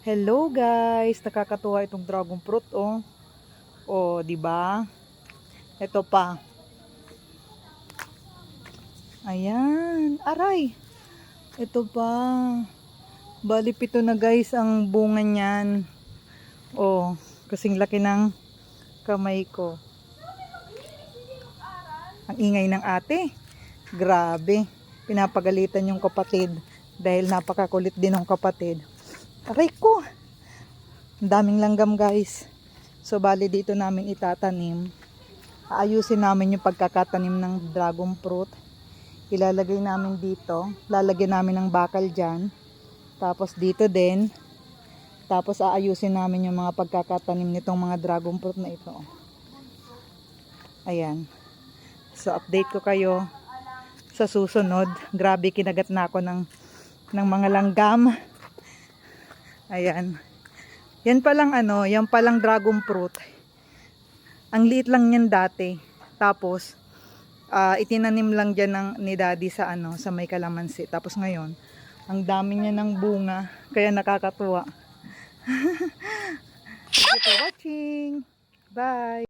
Hello guys, nakakatuwa itong dragon fruit oh. Oh, 'di ba? Ito pa. Ayan, aray. Ito pa. Bali 7 na guys ang bunga niyan. Oh, kasing laki ng kamay ko. Ang ingay ng ate. Grabe. Pinapagalitan yung kapatid dahil napakakulit din ng kapatid. Aray ko. Ang daming langgam guys. So bali dito namin itatanim. Aayusin namin yung pagkakatanim ng dragon fruit. Ilalagay namin dito. Lalagyan namin ng bakal dyan. Tapos dito din. Tapos aayusin namin yung mga pagkakatanim nitong mga dragon fruit na ito. Ayan. So update ko kayo sa susunod. Grabe, kinagat na ako ng mga langgam. Ayan. Yan palang yan palang dragon fruit. Ang liit lang yan dati. Tapos itinanim lang diyan ni Daddy sa sa may kalamansi. Tapos ngayon, ang dami niya ng bunga, kaya nakakatuwa. Thank you for watching. Bye.